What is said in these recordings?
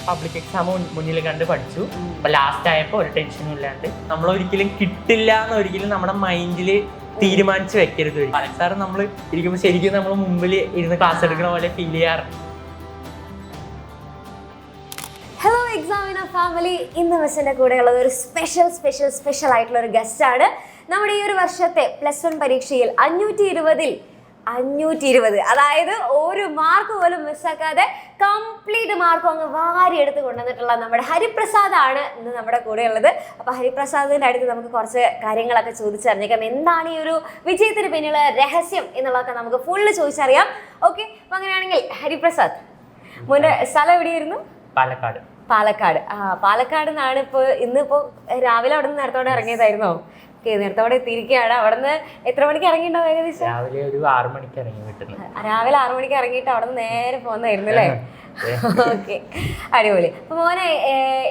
Public exam മുന്നിൽ കണ്ട് പഠിച്ചു. അപ്പൊ ലാസ്റ്റ് ആയപ്പോൾ ഒരു ടെൻഷനും ഇല്ലാണ്ട് നമ്മൾ ഒരിക്കലും കിട്ടില്ല എന്ന് ഒരിക്കലും നമ്മുടെ മൈൻഡിൽ തീരുമാനിച്ച് വെക്കരുത്. സാർ നമ്മൾ ഇരിക്കുമ്പോൾ ശരിക്കും നമ്മൾ മുമ്പിൽ ഇരുന്ന് ക്ലാസ് എടുക്കുന്ന പോലെ ഫീൽ ചെയ്യാറ്. ഹലോ എക്സാമിനർ ഫാമിലി, ഇന്ന് മിസ്സിൻ്റെ കൂടെയുള്ളത് ഒരു സ്പെഷ്യൽ ആയിട്ടുള്ള ഒരു ഗസ്റ്റാണ്. നമ്മുടെ ഈ ഒരു വർഷത്തെ +1 പരീക്ഷയിൽ 520 അതായത് ഒരു മാർക്ക് പോലും മിസ്സാക്കാതെ കംപ്ലീറ്റ് മാർക്കും അങ്ങ് വാരിയെടുത്ത് കൊണ്ടുവന്നിട്ടുള്ള നമ്മുടെ ഹരിപ്രസാദ് ആണ് ഇന്ന് നമ്മുടെ കൂടെയുള്ളത്. അപ്പോൾ ഹരിപ്രസാദിൻ്റെ അടുത്ത് നമുക്ക് കുറച്ച് കാര്യങ്ങളൊക്കെ ചോദിച്ചറിഞ്ഞേക്കാം. എന്താണ് ഈ ഒരു വിജയത്തിന് പിന്നിലുള്ള രഹസ്യം എന്നുള്ളതൊക്കെ നമുക്ക് ഫുള്ള് ചോദിച്ചറിയാം. ഓക്കെ, അപ്പോൾ അങ്ങനെയാണെങ്കിൽ ഹരിപ്രസാദ്, മുന്നേ സ്ഥലം എവിടെയായിരുന്നു? പാലക്കാട്. പാലക്കാട് നിന്നാണ് ഇന്നിപ്പോൾ രാവിലെ അവിടെ നിന്ന് നേരത്തോടെ ഇറങ്ങിയതായിരുന്നോ? നേരത്തോടെ എത്തിയിരിക്കുകയാണ്. അവിടെ നിന്ന് എത്ര മണിക്ക് ഇറങ്ങിയിട്ടുണ്ടാവും ഏകദേശം? രാവിലെ ഒരു 6 മണിക്ക് ഇറങ്ങി വീട്ടിൽ നിന്ന്. രാവിലെ 6 മണിക്ക് ഇറങ്ങിയിട്ട് അവിടെ നിന്ന് നേരെ പോകുന്നതായിരുന്നു അല്ലേ? ഓക്കെ, അടിപൊളി. അപ്പൊ മോനെ,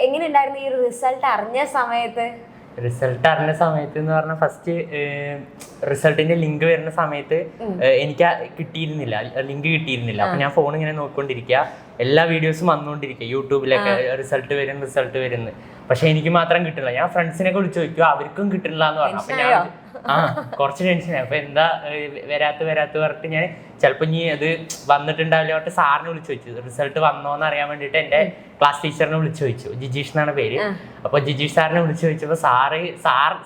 എങ്ങനെ ഉണ്ടായിരുന്നു ഈ ഒരു റിസൾട്ട് അറിഞ്ഞ സമയത്ത്? റിസൾട്ട് അറിഞ്ഞ സമയത്ത് എന്ന് പറഞ്ഞാൽ ഫസ്റ്റ് റിസൾട്ടിന്റെ ലിങ്ക് വരുന്ന സമയത്ത് എനിക്ക് ലിങ്ക് കിട്ടിയിരുന്നില്ല. അപ്പൊ ഞാൻ ഫോൺ ഇങ്ങനെ നോക്കിക്കൊണ്ടിരിക്കുക, എല്ലാ വീഡിയോസും വന്നുകൊണ്ടിരിക്കുക യൂട്യൂബിലൊക്കെ റിസൾട്ട് വരുന്നു. പക്ഷെ എനിക്ക് മാത്രം കിട്ടില്ല. ഞാൻ ഫ്രണ്ട്സിനൊക്കെ വിളിച്ചു ചോദിക്കുക, അവർക്കും കിട്ടില്ല എന്ന് പറഞ്ഞു. അപ്പൊ ഞാൻ കുറച്ച് ടെൻഷനായി. അപ്പൊ എന്താ വരാത്ത പറഞ്ഞിട്ട് ഞാൻ ചിലപ്പോൾ ഇനി അത് വന്നിട്ടുണ്ടാവില്ല പറഞ്ഞിട്ട് സാറിനെ വിളിച്ചു ചോദിച്ചു, റിസൾട്ട് വന്നോന്ന് അറിയാൻ വേണ്ടിയിട്ട് എൻ്റെ ക്ലാസ് ടീച്ചറിനെ വിളിച്ചു ചോദിച്ചു. ജിജീഷ് എന്നാണ് പേര്. അപ്പൊ ജിജീഷ് സാറിനെ വിളിച്ചു ചോദിച്ചപ്പോൾ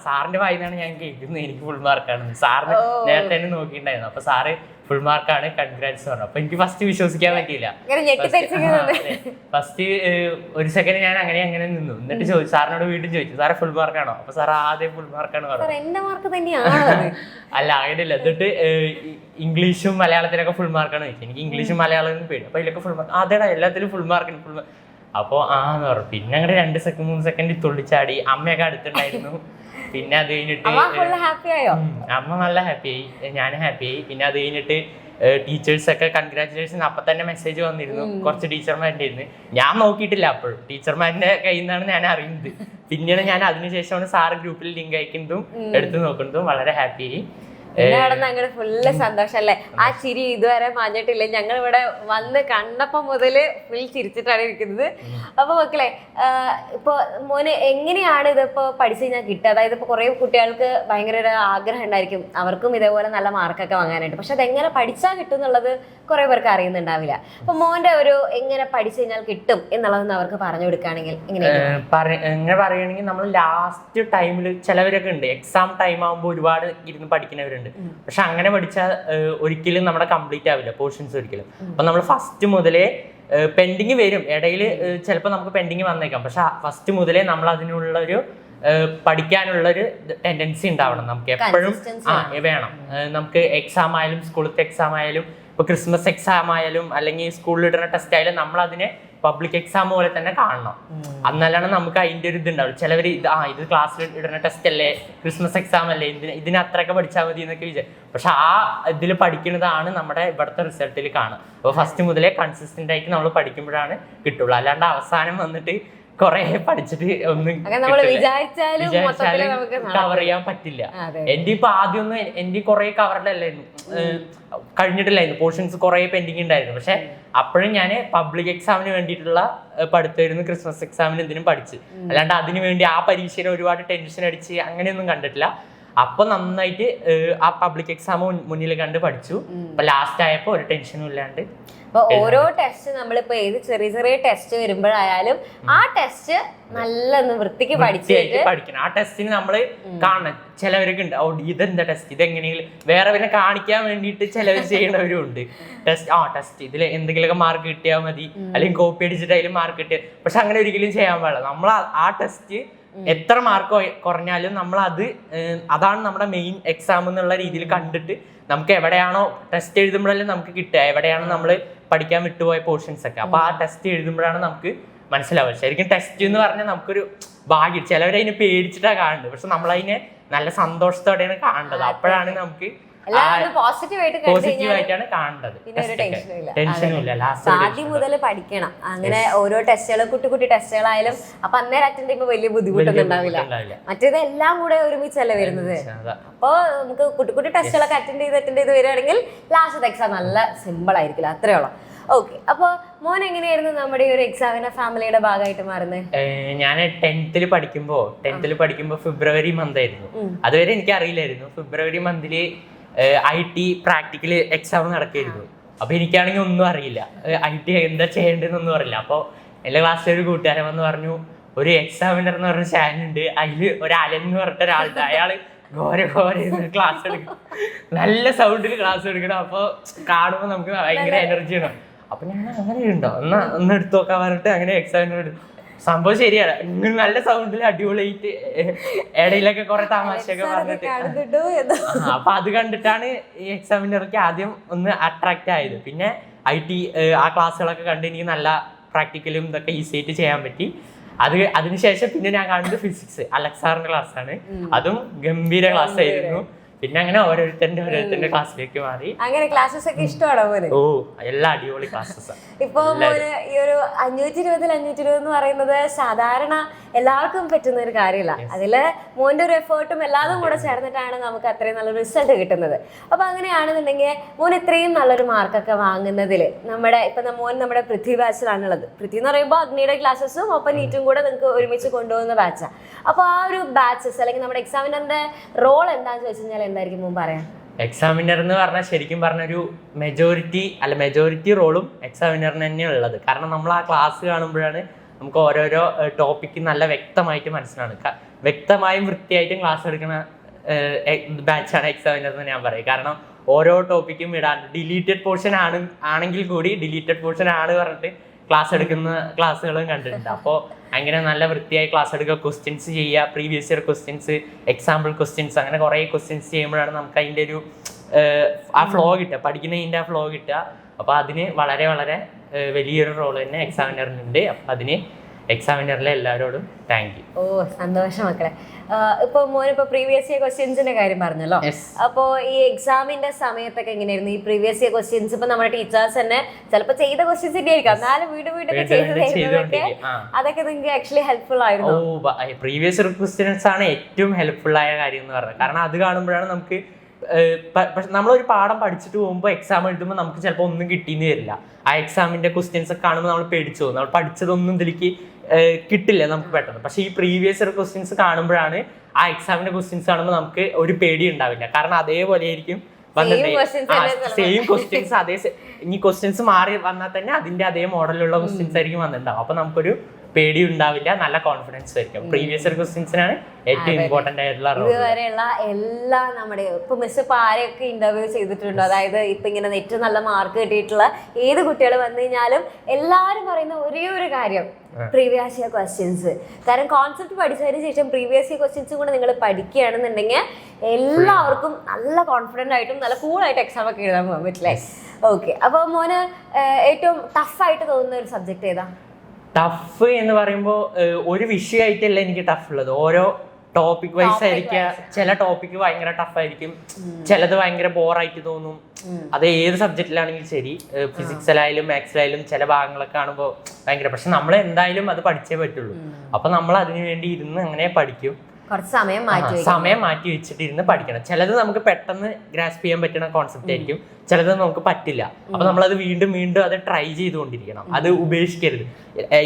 സാറിന്റെ വായിന്നാണ് ഞാൻ കേൾക്കുന്നത് എനിക്ക് ഫുൾ മാർക്കാണ്. സാറിന് നേരത്തെ തന്നെ നോക്കിയിട്ടുണ്ടായിരുന്നു. അപ്പൊ സാറ് ഫുൾ മാർക്കാണ്, കൺഗ്രാറ്റ്സ് പറഞ്ഞു. അപ്പൊ എനിക്ക് ഫസ്റ്റ് വിശ്വസിക്കാൻ പറ്റിയില്ല. ഫസ്റ്റ് ഒരു സെക്കൻഡ് ഞാൻ അങ്ങനെ നിന്നു. എന്നിട്ട് സാറിനോട് വീണ്ടും ചോദിച്ചു, സാറെ ഫുൾ മാർക്കാണോ? അപ്പൊ സാർ ആദ്യം ഫുൾ മാർക്കാണ് പറഞ്ഞു. അല്ല, അങ്ങനെയല്ല. എന്നിട്ട് ഇംഗ്ലീഷും മലയാളത്തിലൊക്കെ ഫുൾ മാർക്കാണ് ചോദിച്ചത്. എനിക്ക് ഇംഗ്ലീഷും മലയാളവും പേടി. അപ്പൊ ഇതിലൊക്കെ ഫുൾ മാർക്ക്. അതേടാ, എല്ലാത്തിലും ഫുൾ മാർക്കാണ് ഫുൾ മാർക്ക്. അപ്പോൾ എന്ന് പറഞ്ഞു. പിന്നെ അങ്ങനെ 2-3 സെക്കൻഡ് തുള്ളിച്ചാടി. അമ്മയൊക്കെ അടുത്തുണ്ടായിരുന്നു. പിന്നെ അത് കഴിഞ്ഞിട്ട് അമ്മ നല്ല ഹാപ്പിയായി, ഞാൻ ഹാപ്പിയായി. പിന്നെ അത് കഴിഞ്ഞിട്ട് ടീച്ചേഴ്സൊക്കെ കൺഗ്രാറ്റുലേഷൻ അപ്പൊ തന്നെ മെസ്സേജ് വന്നിരുന്നു. കുറച്ച് ടീച്ചർമാരുടെ ഇരുന്ന് ഞാൻ നോക്കിയിട്ടില്ല. അപ്പോഴും ടീച്ചർമാരുടെ കയ്യിൽ നിന്നാണ് ഞാൻ അറിയുന്നത്. പിന്നീട് ഞാൻ അതിനുശേഷമാണ് സാറ് ഗ്രൂപ്പിൽ ലിങ്ക് അയക്കുന്നതും എടുത്തു നോക്കുന്നതും. വളരെ ഹാപ്പിയായി. അങ്ങനെ ഫുള്ള് സന്തോഷം അല്ലേ? ആ ചിരി ഇതുവരെ മാഞ്ഞിട്ടില്ല. ഞങ്ങൾ ഇവിടെ വന്ന് കണ്ടപ്പോ മുതല് ഫുൾ ചിരിച്ചിട്ടാണ് ഇരിക്കുന്നത്. അപ്പൊ മക്കളെ, ഇപ്പൊ മോന് എങ്ങനെയാണ് ഇതിപ്പോ പഠിച്ചു കഴിഞ്ഞാൽ കിട്ടുക? അതായത് ഇപ്പൊ കുറെ കുട്ടികൾക്ക് ഭയങ്കര ഒരു ആഗ്രഹം ഉണ്ടായിരിക്കും അവർക്കും ഇതേപോലെ നല്ല മാർക്കൊക്കെ വാങ്ങാനായിട്ട്. പക്ഷെ അതെങ്ങനെ പഠിച്ചാൽ കിട്ടും എന്നുള്ളത് കുറെ പേർക്ക് അറിയുന്നുണ്ടാവില്ല. അപ്പൊ മോന്റെ ഒരു എങ്ങനെ പഠിച്ചു കഴിഞ്ഞാൽ കിട്ടും എന്നുള്ളതെന്ന് അവർക്ക് പറഞ്ഞു കൊടുക്കുകയാണെങ്കിൽ എങ്ങനെ പറയുകയാണെങ്കിൽ, നമ്മൾ ലാസ്റ്റ് ടൈമിൽ ചിലവരൊക്കെ ഉണ്ട്, എക്സാം ടൈം ആകുമ്പോൾ ഒരുപാട് ഇരുന്ന് പഠിക്കുന്നവരുണ്ട്. പക്ഷെ അങ്ങനെ പഠിച്ചാൽ ഒരിക്കലും നമ്മുടെ കംപ്ലീറ്റ് ആവില്ല പോർഷൻസ് ഒരിക്കലും. അപ്പൊ നമ്മൾ ഫസ്റ്റ് മുതലേ പെൻഡിങ് വരും, ഇടയിൽ ചിലപ്പോൾ നമുക്ക് പെൻഡിങ് വന്നേക്കാം. പക്ഷെ ഫസ്റ്റ് മുതലേ നമ്മൾ അതിനുള്ളൊരു പഠിക്കാനുള്ളൊരു ടെൻഡൻസി ഉണ്ടാവണം നമുക്ക് എപ്പോഴും. വേണം. നമുക്ക് എക്സാം ആയാലും സ്കൂളത്തെ എക്സാം ആയാലും ഇപ്പൊ ക്രിസ്മസ് എക്സാം ആയാലും അല്ലെങ്കിൽ സ്കൂളിൽ ഇടുന്ന ടെസ്റ്റ് ആയാലും നമ്മൾ അതിനെ പബ്ലിക് എക്സാം പോലെ തന്നെ കാണണം. എന്നാലാണ് നമുക്ക് അതിന്റെ ഒരു ഇതുണ്ടാവും. ചിലവർ ഇത് ക്ലാസ്സിൽ ഇടുന്ന ടെസ്റ്റ് അല്ലേ, ക്രിസ്മസ് എക്സാം അല്ലേ, ഇതിന് അത്രയൊക്കെ പഠിച്ചാൽ മതി എന്നൊക്കെ വിചാരിച്ചു. പക്ഷെ ആ ഇതിൽ പഠിക്കുന്നതാണ് നമ്മുടെ ഇവിടുത്തെ റിസൾട്ടിൽ കാണുക. അപ്പോൾ ഫസ്റ്റ് മുതലേ കൺസിസ്റ്റന്റ് ആയിട്ട് നമ്മൾ പഠിക്കുമ്പോഴാണ് കിട്ടുള്ളൂ. അല്ലാണ്ട് അവസാനം വന്നിട്ട് കൊറേ പഠിച്ചിട്ട് ഒന്നും കവർ ചെയ്യാൻ പറ്റില്ല. എന്റെ ഇപ്പൊ ആദ്യമൊന്നും എന്റെ കുറെ കവറിലല്ലായിരുന്നു, കഴിഞ്ഞിട്ടില്ലായിരുന്നു. പോർഷൻസ് കുറെ പെൻഡിങ് ഉണ്ടായിരുന്നു. പക്ഷെ അപ്പോഴും ഞാൻ പബ്ലിക് എക്സാമിന് വേണ്ടിയിട്ടുള്ള പഠിത്തമായിരുന്നു. ക്രിസ്മസ് എക്സാമിന് എന്തിനും പഠിച്ച്, അല്ലാണ്ട് അതിനു വേണ്ടി ആ പരീക്ഷയിൽ ഒരുപാട് ടെൻഷൻ അടിച്ച് അങ്ങനെയൊന്നും കണ്ടിട്ടില്ല. അപ്പൊ നന്നായിട്ട് ആ പബ്ലിക് എക്സാം മുന്നിൽ കണ്ട് പഠിച്ചു. അപ്പൊ ലാസ്റ്റ് ആയപ്പോ ഒരു ടെൻഷനും ഇല്ലാണ്ട്. അപ്പൊ ഓരോ ടെസ്റ്റ് നമ്മളിപ്പോ ഏത് ചെറിയ ടെസ്റ്റ് വരുമ്പോഴായാലും ആ ടെസ്റ്റ് നല്ല വൃത്തിക്ക് പഠിക്കണം. ആ ടെസ്റ്റിന് നമ്മള് കാണണം. ചിലവരൊക്കെ ഉണ്ട്, ഇതെന്താ ടെസ്റ്റ്, ഇതെങ്ങനെയെങ്കിലും വേറെ കാണിക്കാൻ വേണ്ടിയിട്ട് ചിലവർ ചെയ്യണവരും ഉണ്ട്. ടെസ്റ്റ് ഇതിൽ എന്തെങ്കിലുമൊക്കെ മാർക്ക് കിട്ടിയാൽ മതി, അല്ലെങ്കിൽ കോപ്പി അടിച്ചിട്ട് അതിൽ മാർക്ക് കിട്ടിയ. പക്ഷെ അങ്ങനെ ഒരിക്കലും ചെയ്യാൻ പാടില്ല. നമ്മൾ ആ ടെസ്റ്റ് എത്ര മാർക്ക് കുറഞ്ഞാലും നമ്മൾ അതാണ് നമ്മുടെ മെയിൻ എക്സാം എന്നുള്ള രീതിയിൽ കണ്ടിട്ട് നമുക്ക് എവിടെയാണോ ടെസ്റ്റ് എഴുതുമ്പോഴല്ലേ നമുക്ക് കിട്ടുക, എവിടെയാണോ നമ്മൾ പഠിക്കാൻ വിട്ടുപോയ പോർഷൻസ് ഒക്കെ. അപ്പൊ ആ ടെസ്റ്റ് എഴുതുമ്പോഴാണ് നമുക്ക് മനസ്സിലാവുക. ശരിക്കും ടെസ്റ്റ് എന്ന് പറഞ്ഞാൽ നമുക്കൊരു ഭാഗ്യം. ചിലവരതിനെ പേടിച്ചിട്ടാണ് കാണുന്നത്, പക്ഷെ നമ്മളതിനെ നല്ല സന്തോഷത്തോടെയാണ് കാണേണ്ടത്. അപ്പോഴാണ് നമുക്ക് പോസിറ്റീവായിട്ടാണ് കാണേണ്ടത്. ആദ്യം മുതൽ പഠിക്കണം. അങ്ങനെ ഓരോ ടെസ്റ്റുകൾ, കുട്ടി ടെസ്റ്റുകളായാലും അപ്പൊ അന്നേരം അറ്റൻഡ് ചെയ്യുമ്പോൾ വലിയ ബുദ്ധിമുട്ടൊന്നും ഉണ്ടാവില്ല. മറ്റേത് എല്ലാം കൂടെ ഒരുമിച്ചല്ല വരുന്നത്. അപ്പൊ നമുക്ക് കുട്ടി ടെസ്റ്റുകളൊക്കെ അറ്റൻഡ് ചെയ്ത് വരികയാണെങ്കിൽ ലാസ്റ്റത്തെ എക്സാം നല്ല സിമ്പിൾ ആയിരിക്കില്ല, അത്രേ ഉള്ളൂ. ഓക്കെ, അപ്പോൾ മോൻ എങ്ങനെയായിരുന്നു നമ്മുടെ ഈ ഒരു എക്സാമിന്റെ ഫാമിലിയുടെ ഭാഗമായിട്ട് മാറുന്നത്? ഞാൻ 10th പഠിക്കുമ്പോൾ ഫെബ്രുവരി മന്ത് ആയിരുന്നു. അതുവരെ എനിക്ക് അറിയില്ലായിരുന്നു. ഫെബ്രുവരി മന്തില് IT പ്രാക്ടിക്കൽ എക്സാം നടക്കായിരുന്നു. അപ്പൊ എനിക്കാണെങ്കിൽ ഒന്നും അറിയില്ല, IT എന്താ ചെയ്യേണ്ടതെന്നൊന്നും അറിയില്ല. അപ്പോൾ എൻ്റെ ക്ലാസ്സിലെ ഒരു കൂട്ടുകാരൻ വന്ന് പറഞ്ഞു, ഒരു എക്സാമിനർ എന്ന് പറഞ്ഞ ചാനൽ ഉണ്ട്, അതില് ഒരു അലൻ എന്ന് പറഞ്ഞിട്ട് ഒരാളുണ്ട്, അയാള് ഘോര ക്ലാസ് എടുക്കണം, നല്ല സൗണ്ടിൽ ക്ലാസ് എടുക്കണം. അപ്പോൾ കാണുമ്പോൾ നമുക്ക് ഭയങ്കര എനർജി ആണ്. അപ്പൊ ഞാൻ അങ്ങനെ ഉണ്ടോ ഒന്ന് എടുത്തു നോക്കാൻ പറഞ്ഞിട്ട് അങ്ങനെ എക്സാമിനർ എടുത്തു. സംഭവം ശരിയാണ്, ഇങ്ങനെ നല്ല സൗണ്ടിൽ അടിപൊളിയായിട്ട് ഇടയിലൊക്കെ കുറെ തമാശയൊക്കെ പറഞ്ഞിട്ട് അപ്പൊ അത് കണ്ടിട്ടാണ് ഈ എക്സാമിനർക്ക് ആദ്യം ഒന്ന് അട്രാക്ട് ആയത്. പിന്നെ IT ആ ക്ലാസ്സുകളൊക്കെ കണ്ട് എനിക്ക് നല്ല പ്രാക്ടിക്കലും ഇതൊക്കെ ഈസി ആയിട്ട് ചെയ്യാൻ പറ്റി. അതിനുശേഷം പിന്നെ ഞാൻ കാണുന്നത് ഫിസിക്സ്, അലക്സാറിന്റെ ക്ലാസ്സാണ്. അതും ഗംഭീര ക്ലാസ് ആയിരുന്നു. പിന്നെ അങ്ങനെ ഓരോരുത്തരുടെ ക്ലാസ്സിലേക്ക് മാറി. അങ്ങനെ ക്ലാസ്സസ് ഒക്കെ ഇഷ്ടമാണോ മോന്? ഓ, എല്ലാ അടിപൊളി ക്ലാസ്സസ്. ഇപ്പൊ മോന് ഈ ഒരു 520 എന്ന് പറയുന്നത് സാധാരണ എല്ലാവർക്കും പറ്റുന്ന ഒരു കാര്യമല്ല. അതില് മോന്റെ ഒരു എഫേർട്ടും എല്ലാതും കൂടെ ചേർന്നിട്ടാണ് നമുക്ക് അത്രയും നല്ലൊരു റിസൾട്ട് കിട്ടുന്നത്. അപ്പൊ അങ്ങനെയാണെന്നുണ്ടെങ്കിൽ മോൻ ഇത്രയും നല്ലൊരു മാർക്കൊക്കെ വാങ്ങുന്നതിൽ മോൻ നമ്മുടെ പൃഥ്വി ബാച്ചിലാണുള്ളത്. പൃഥ്വി എന്ന് പറയുമ്പോൾ അഗ്നിയുടെ ക്ലാസ്സസും ഒപ്പം നീറ്റും കൂടെ നിങ്ങൾക്ക് ഒരുമിച്ച് കൊണ്ടുപോകുന്ന ബാച്ചാണ്. അപ്പൊ ആ ഒരു ബാച്ചസ് അല്ലെങ്കിൽ നമ്മുടെ എക്സാമിനറിന്റെ റോൾ എന്താന്ന് ചോദിച്ചു കഴിഞ്ഞാൽ എന്തായിരിക്കും മോൻ പറയാം? എക്സാമിനർ എന്ന് പറഞ്ഞാൽ ശരിക്കും പറഞ്ഞൊരു മെജോറിറ്റി റോളും എക്സാമിനറിന് തന്നെയാണ് ഉള്ളത്. കാരണം നമ്മൾ ആ ക്ലാസ് കാണുമ്പോഴാണ് നമുക്ക് ഓരോരോ ടോപ്പിക്ക് നല്ല വ്യക്തമായിട്ട് മനസ്സിലാണ്. വ്യക്തമായും വൃത്തിയായിട്ടും ക്ലാസ് എടുക്കുന്ന ബാച്ചാണ് എക്സാമിനർ എന്ന് ഞാൻ പറയും. കാരണം ഓരോ ടോപ്പിക്കും ഇടാണ്ട് ഡിലീറ്റഡ് പോർഷൻ ആണെങ്കിൽ കൂടി ഡിലീറ്റഡ് പോർഷൻ ആണ് പറഞ്ഞിട്ട് ക്ലാസ് എടുക്കുന്ന ക്ലാസ്സുകളും കണ്ടിട്ടുണ്ട്. അപ്പോൾ അങ്ങനെ നല്ല വൃത്തിയായി ക്ലാസ് എടുക്കുക, ക്വസ്റ്റ്യൻസ് ചെയ്യുക, previous year questions, example questions, അങ്ങനെ കുറേ ക്വസ്റ്റ്യൻസ് ചെയ്യുമ്പോഴാണ് നമുക്ക് അതിൻ്റെ ഒരു ആ ഫ്ലോ കിട്ടുക, പഠിക്കുന്നതിൻ്റെ ആ ഫ്ലോ കിട്ടുക. അപ്പോൾ അതിന് വളരെ വളരെ വലിയൊരു റോൾ തന്നെ എക്സാമിനറിനുണ്ട്. അപ്പം അതിന് എക്സാമിനറിലെ എല്ലാവരോടും താങ്ക് യു. ഓ, സന്തോഷം മക്കളെ. ഇപ്പൊ മോനിപ്പോ പ്രീവിയസ് ഇയർ ക്വസ്റ്റ്യൻസിന്റെ കാര്യം പറഞ്ഞല്ലോ. അപ്പോ ഈ എക്സാമിന്റെ സമയത്തൊക്കെ എങ്ങനെയായിരുന്നു ഈ പ്രീവിയസ് ഇയർ ക്വസ്റ്റ്യൻസ്? ഇപ്പൊ നമ്മുടെ ടീച്ചേഴ്സ് തന്നെ ചിലപ്പോ ചെയ്ത ക്വസ്റ്റ്യൻസ് ഒക്കെ ആയിരിക്കും, എന്നാലും വീടൊക്കെ ചെയ്ത് തരുന്നതൊക്കെ അതൊക്കെ നിങ്ങൾക്ക് ആക്ച്വലി ഹെൽപ്ഫുൾ ആയിരുന്നു? പ്രീവിയസ് ഇയർ ക്വസ്റ്റ്യൻസ് ആണ് ഏറ്റവും ഹെൽപ്ഫുൾ ആയ കാര്യം എന്ന് പറഞ്ഞത്. കാരണം അത് കാണുമ്പോഴാണ് നമുക്ക് നമ്മളൊരു പാഠം പഠിച്ചിട്ട് പോകുമ്പോൾ എക്സാം എഴുതുമ്പോൾ നമുക്ക് ചിലപ്പോൾ ഒന്നും കിട്ടിയെന്ന് വരില്ല. ആ എക്സാമിന്റെ ക്വസ്റ്റ്യൻസ് ഒക്കെ കാണുമ്പോൾ നമ്മൾ പേടിച്ചു പോകും, നമ്മൾ പഠിച്ചതൊന്നും ഇതിലേക്ക് കിട്ടില്ല നമുക്ക് പെട്ടെന്ന്. പക്ഷെ ഈ പ്രീവിയസ് ഇയർ ക്വസ്റ്റ്യൻസ് കാണുമ്പോഴാണ്, ആ എക്സാമിന്റെ ക്വസ്റ്റ്യൻസ് കാണുമ്പോൾ നമുക്ക് ഒരു പേടി ഉണ്ടാവില്ല. കാരണം അതേപോലെ ആയിരിക്കും സെയിം ക്വസ്റ്റ്യൻസ്, ഇനി ക്വസ്റ്റ്യൻസ് മാറി വന്നാൽ തന്നെ അതിന്റെ അതേ മോഡലുള്ള ക്വസ്റ്റ്യൻസ് ആയിരിക്കും വന്നിട്ടുണ്ടാവും. അപ്പൊ നമുക്കൊരു പേടി ഉണ്ടാവില്ല, നല്ല കോൺഫിഡൻസ് ആയിരിക്കും. പ്രീവിയസ് ഇയർ ക്വസ്റ്റ്യൻസിനാണ് ഏറ്റവും ഇമ്പോർട്ടന്റ് ആയിട്ടുള്ള ഇതുവരെയുള്ള എല്ലാ നമ്മുടെ ഇപ്പൊ മിസ് ഇപ്പൊ ആരെയൊക്കെ ഇന്റർവ്യൂ ചെയ്തിട്ടുണ്ടോ, അതായത് ഇപ്പൊ ഇങ്ങനെ ഏറ്റവും നല്ല മാർക്ക് കിട്ടിയിട്ടുള്ള ഏത് കുട്ടികൾ വന്നു കഴിഞ്ഞാലും എല്ലാവരും പറയുന്ന ഒരേ ഒരു കാര്യം പ്രീവിയസ് ഇയർ ക്വസ്റ്റ്യൻസ്. കാരണം കോൺസെപ്റ്റ് പഠിച്ചതിന് ശേഷം പ്രീവിയസ് ഇയർ ക്വസ്റ്റ്യൻസും കൂടെ നിങ്ങൾ പഠിക്കുകയാണെന്നുണ്ടെങ്കിൽ എല്ലാവർക്കും നല്ല കോൺഫിഡന്റ് ആയിട്ടും നല്ല കൂളായിട്ട് എക്സാം ഒക്കെ എഴുതാൻ പോകാൻ പറ്റില്ലേ? ഓക്കെ, അപ്പൊ മോന് ഏറ്റവും ടഫായിട്ട് തോന്നുന്ന ഒരു സബ്ജക്ട് ഏതാ? ടഫ് എന്ന് പറയുമ്പോൾ ഒരു വിഷയമായിട്ടല്ല എനിക്ക് ടഫ് ഉള്ളത്, ഓരോ ടോപ്പിക് വൈസ് ആയിരിക്കുക. ചില ടോപ്പിക്ക് ഭയങ്കര ടഫായിരിക്കും, ചിലത് ഭയങ്കര ബോറായിട്ട് തോന്നും. അത് ഏത് സബ്ജക്റ്റിലാണെങ്കിലും ശരി, ഫിസിക്സിലായാലും മാത്സിലായാലും ചില ഭാഗങ്ങളൊക്കെ കാണുമ്പോൾ ഭയങ്കര, പക്ഷെ നമ്മൾ എന്തായാലും അത് പഠിച്ചേ പറ്റുള്ളൂ. അപ്പൊ നമ്മൾ അതിനു വേണ്ടി ഇരുന്ന് അങ്ങനെ പഠിക്കും, സമയം മാറ്റി വെച്ചിട്ട് ഇരുന്ന് പഠിക്കണം. ചിലത് നമുക്ക് പെട്ടെന്ന് ഗ്രാസ്പ് ചെയ്യാൻ പറ്റുന്ന കോൺസെപ്റ്റ് ആയിരിക്കും, ചിലത് നമുക്ക് പറ്റില്ല. അപ്പൊ നമ്മളത് വീണ്ടും അത് ട്രൈ ചെയ്തുകൊണ്ടിരിക്കണം, അത് ഉപേക്ഷിക്കരുത്.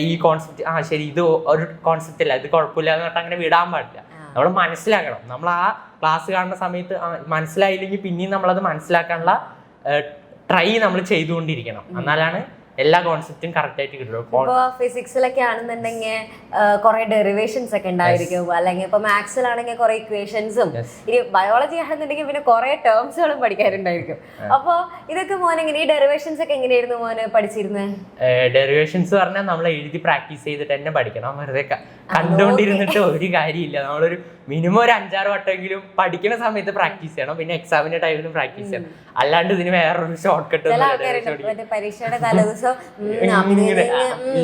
ഈ കോൺസെപ്റ്റ് ശരി, ഇത് ഒരു കോൺസെപ്റ്റ് അല്ല, ഇത് കുഴപ്പമില്ല എന്ന് പറഞ്ഞാൽ അങ്ങനെ വിടാൻ പാടില്ല. നമ്മൾ മനസ്സിലാക്കണം. നമ്മൾ ആ ക്ലാസ് കാണുന്ന സമയത്ത് മനസ്സിലായില്ലെങ്കിൽ പിന്നെയും നമ്മളത് മനസ്സിലാക്കാനുള്ള ട്രൈ നമ്മൾ ചെയ്തുകൊണ്ടിരിക്കണം. എന്നാലാണ് എല്ലാ കോൺസെപ്റ്റും കറക്റ്റ് ആയിട്ട് കിട്ടും. ഇപ്പൊ ഫിസിക്സിലൊക്കെ ആണെന്നുണ്ടെങ്കിൽ കുറെ ഡെറിവേഷൻസ് ഒക്കെ ഉണ്ടായിരിക്കും, അല്ലെങ്കിൽ ഇപ്പൊ മാത്സിലാണെങ്കിൽ കുറെ ഇക്വേഷൻസും, ഇനി ബയോളജി ആണെന്നുണ്ടെങ്കിൽ പിന്നെ കുറെ ടേംസുകളും പഠിക്കാറുണ്ടായിരിക്കും. അപ്പൊ ഇതൊക്കെ മോനെങ്ങനെ, ഈ ഡെറിവേഷൻസ് ഒക്കെ എങ്ങനെയായിരുന്നു മോന് പഠിച്ചിരുന്നത്? ഡെറിവേഷൻസ് പറഞ്ഞാൽ നമ്മൾ എഴുതി പ്രാക്ടീസ് ചെയ്തിട്ട് തന്നെ പഠിക്കണം, വെറുതെ കണ്ടുകൊണ്ടിരുന്നിട്ട് ഒരു കാര്യമില്ല. നമ്മളൊരു മിനിമം ഒരു 5-6 വട്ടമെങ്കിലും പഠിക്കുന്ന സമയത്ത് പ്രാക്ടീസ് ചെയ്യണം, പിന്നെ എക്സാമിന്റെ ടൈമിലും പ്രാക്ടീസ് ചെയ്യണം. അല്ലാണ്ട് ഇതിന് വേറൊരു ഷോർട്ട് കട്ട് പരീക്ഷയുടെ തലേദിവസം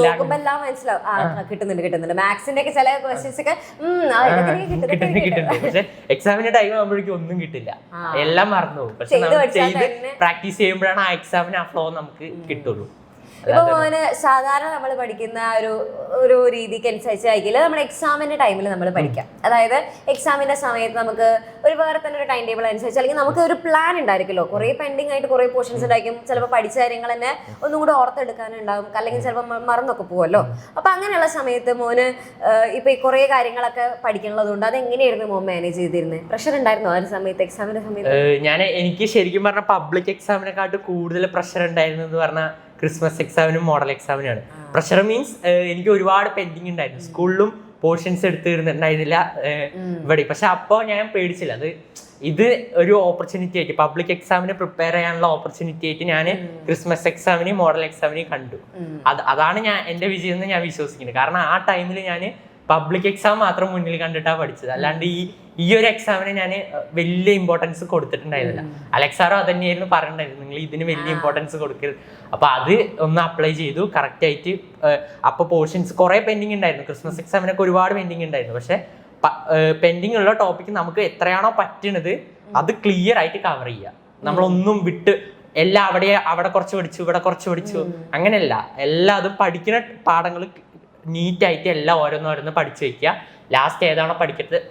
നോക്കുമ്പോ എല്ലാം മനസ്സിലാവും, കിട്ടുന്നുണ്ട്. മാത്സിന്റെ ഒക്കെ ചില ക്വസ്റ്റ്യൻസ് ഒക്കെ കിട്ടുന്നുണ്ട്, പക്ഷെ എക്സാമിന്റെ ടൈം ആകുമ്പോഴേക്കും ഒന്നും കിട്ടില്ല, എല്ലാം മറന്നു പോകും. പക്ഷെ നമ്മൾ ചെയ്ത് പ്രാക്ടീസ് ചെയ്യുമ്പോഴാണ് ആ എക്സാമിന് ആ ഫ്ലോ നമുക്ക് കിട്ടുള്ളൂ. ഇപ്പൊ മോന് സാധാരണ നമ്മൾ പഠിക്കുന്ന ഒരു രീതിക്ക് അനുസരിച്ചായിരിക്കില്ല നമ്മുടെ എക്സാമിന്റെ ടൈമിൽ നമ്മൾ പഠിക്കാം. അതായത് എക്സാമിന്റെ സമയത്ത് നമുക്ക് ഒരു ഒരു വേറെ തന്നെ ഒരു ടൈം ടേബിൾ അനുസരിച്ച് അല്ലെങ്കിൽ നമുക്ക് ഒരു പ്ലാൻ ഉണ്ടായിരിക്കുമല്ലോ. കുറെ പെൻഡിങ് ആയിട്ട് കുറെ പോർഷൻസ് ഉണ്ടായിരിക്കും. ചിലപ്പോൾ പഠിച്ച കാര്യങ്ങൾ തന്നെ ഒന്നും കൂടെ ഓർത്തെടുക്കാനുണ്ടാവും, അല്ലെങ്കിൽ ചിലപ്പോൾ മറന്നൊക്കെ പോകുമല്ലോ. അപ്പൊ അങ്ങനെയുള്ള സമയത്ത് മോന് ഇപ്പൊ ഈ കുറെ കാര്യങ്ങളൊക്കെ പഠിക്കാനുള്ളതുകൊണ്ട് അതെങ്ങനെയായിരുന്നു മോൻ മാനേജ് ചെയ്തിരുന്നത്? പ്രഷർ ഉണ്ടായിരുന്നോ ആ ഒരു സമയത്ത്, എക്സാമിന്റെ സമയത്ത്? എനിക്ക് ശരിക്കും പറഞ്ഞാൽ പബ്ലിക് എക്സാമിനെക്കാട്ട് കൂടുതൽ പ്രഷർ ഉണ്ടായിരുന്നു എന്ന് പറഞ്ഞാൽ ക്രിസ്മസ് എക്സാമിനും മോഡൽ എക്സാമിനാണ്. പ്രഷർ മീൻസ് എനിക്ക് ഒരുപാട് പെൻഡിങ് ഉണ്ടായിരുന്നു. സ്കൂളിലും പോർഷൻസ് എടുത്തിരുന്നുണ്ടായിരുന്നില്ല ഇവിടെ. പക്ഷെ അപ്പോൾ ഞാൻ പേടിച്ചില്ല. ഇത് ഒരു ഓപ്പർച്യൂണിറ്റി ആയിട്ട്, പബ്ലിക് എക്സാമിന് പ്രിപ്പയർ ചെയ്യാനുള്ള ഓപ്പർച്യൂണിറ്റി ആയിട്ട് ഞാൻ ക്രിസ്മസ് എക്സാമിനെയും മോഡൽ എക്സാമിനെയും കണ്ടു. അതാണ് എൻ്റെ വിജയം എന്ന് ഞാൻ വിശ്വസിക്കുന്നത്. കാരണം ആ ടൈമിൽ ഞാൻ പബ്ലിക് എക്സാം മാത്രം മുന്നിൽ കണ്ടിട്ടാണ് പഠിച്ചത്. അല്ലാണ്ട് ഈ ഒരു എക്സാമിന് ഞാൻ വലിയ ഇമ്പോർട്ടൻസ് കൊടുത്തിട്ടുണ്ടായിരുന്നില്ല. അലക്സാറോ അത് തന്നെയായിരുന്നു പറഞ്ഞിട്ടുണ്ടായിരുന്നു, നിങ്ങൾ ഇതിന് വലിയ ഇമ്പോർട്ടൻസ് കൊടുക്കരുത്. അപ്പൊ അത് ഒന്ന് അപ്ലൈ ചെയ്തു കറക്റ്റ് ആയിട്ട്. അപ്പൊ പോർഷൻസ് കുറെ പെൻഡിങ് ഉണ്ടായിരുന്നു. ക്രിസ്മസ് എക്സാമിനൊക്കെ ഒരുപാട് പെൻഡിങ് ഉണ്ടായിരുന്നു. പക്ഷെ പെൻഡിങ് ഉള്ള ടോപ്പിക്ക് നമുക്ക് എത്രയാണോ പറ്റുന്നത് അത് ക്ലിയർ ആയിട്ട് കവർ ചെയ്യുക. നമ്മളൊന്നും വിട്ട് എല്ലാം അവിടെ കുറച്ച് പഠിച്ചു, ഇവിടെ കുറച്ച് പഠിച്ചു, അങ്ങനെയല്ല. എല്ലാം അതും പഠിക്കുന്ന പാഠങ്ങൾ നീറ്റായിട്ട് എല്ലാം ഓരോന്നോരോന്ന് പഠിച്ചു വെക്കുക. ലാസ്റ്റ് ഏതാണോ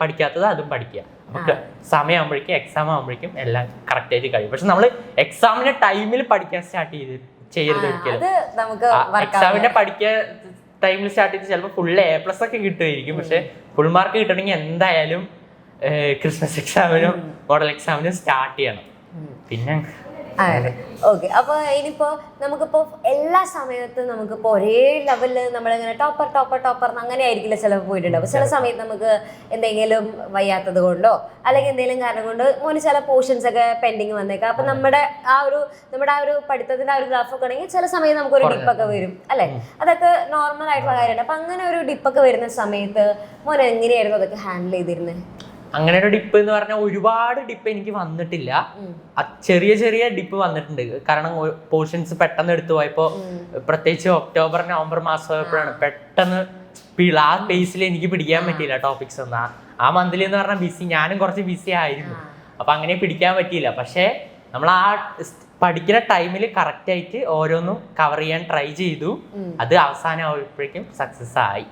പഠിക്കാത്തത് അതും പഠിക്കുക. നമുക്ക് സമയമാകുമ്പോഴേക്കും എക്സാം ആകുമ്പോഴേക്കും എല്ലാം കറക്റ്റ് ആയിട്ട് കഴിയും. പക്ഷെ നമ്മൾ എക്സാമിന്റെ ടൈമിൽ പഠിക്കാൻ സ്റ്റാർട്ട് ചെയ്യരുത് ഒരിക്കലും. എക്സാമിന്റെ പഠിക്കാൻ ടൈമിൽ സ്റ്റാർട്ട് ചെയ്ത് ചിലപ്പോൾ ഫുൾ A+ ഒക്കെ കിട്ടുമായിരിക്കും. പക്ഷെ ഫുൾ മാർക്ക് കിട്ടണമെങ്കിൽ എന്തായാലും ക്രിസ്മസ് എക്സാമിനും മോഡൽ എക്സാമിനും സ്റ്റാർട്ട് ചെയ്യണം. പിന്നെ ഓക്കെ. അപ്പൊ ഇനിയിപ്പോ നമുക്കിപ്പോ എല്ലാ സമയത്തും നമുക്കിപ്പോ ഒരേ ലെവലില് നമ്മളിങ്ങനെ ടോപ്പർ അങ്ങനെ ആയിരിക്കില്ല ചിലപ്പോൾ പോയിട്ടുണ്ടാവും. ചില സമയത്ത് നമുക്ക് എന്തെങ്കിലും വയ്യാത്തത് കൊണ്ടോ അല്ലെങ്കിൽ എന്തെങ്കിലും കാരണം കൊണ്ട് മോന് ചില പോർഷൻസ് ഒക്കെ പെൻഡിങ് വന്നേക്കാം. അപ്പൊ നമ്മുടെ ആ ഒരു പഠിത്തത്തിന്റെ ആ ഒരു ഗ്രാഫൊക്കെ ആണെങ്കിൽ ചില സമയത്ത് നമുക്കൊരു ഡിപ്പൊക്കെ വരും അല്ലെ. അതൊക്കെ നോർമൽ ആയിട്ടുള്ള കാര്യമാണ്. അപ്പൊ അങ്ങനെ ഒരു ഡിപ്പൊക്കെ വരുന്ന സമയത്ത് മോൻ എങ്ങനെയായിരുന്നു അതൊക്കെ ഹാൻഡിൽ ചെയ്തിരുന്നത്? അങ്ങനെ ഒരു ഡിപ്പ് എന്ന് പറഞ്ഞാൽ ഒരുപാട് ഡിപ്പ് എനിക്ക് വന്നിട്ടില്ല. ചെറിയ ചെറിയ ഡിപ്പ് വന്നിട്ടുണ്ട്. കാരണം പോർഷൻസ് പെട്ടെന്ന് എടുത്തു പോയപ്പോ, പ്രത്യേകിച്ച് ഒക്ടോബർ നവംബർ മാസമായപ്പോഴാണ് പെട്ടെന്ന് ആ ബേസിൽ എനിക്ക് പിടിക്കാൻ പറ്റിയില്ല ടോപ്പിക്സ് ഒന്നും. ആ മന്തിൽ എന്ന് പറഞ്ഞാൽ ഞാനും കുറച്ച് ബിസി ആയിരുന്നു. അപ്പൊ അങ്ങനെ പിടിക്കാൻ പറ്റിയില്ല. പക്ഷെ നമ്മൾ ആ പഠിക്കുന്ന ടൈമിൽ കറക്റ്റ് ആയിട്ട് ഓരോന്നും കവർ ചെയ്യാൻ ട്രൈ ചെയ്തു. അത് അവസാനം ആവുമ്പോഴേക്കും സക്സസ് ആയി.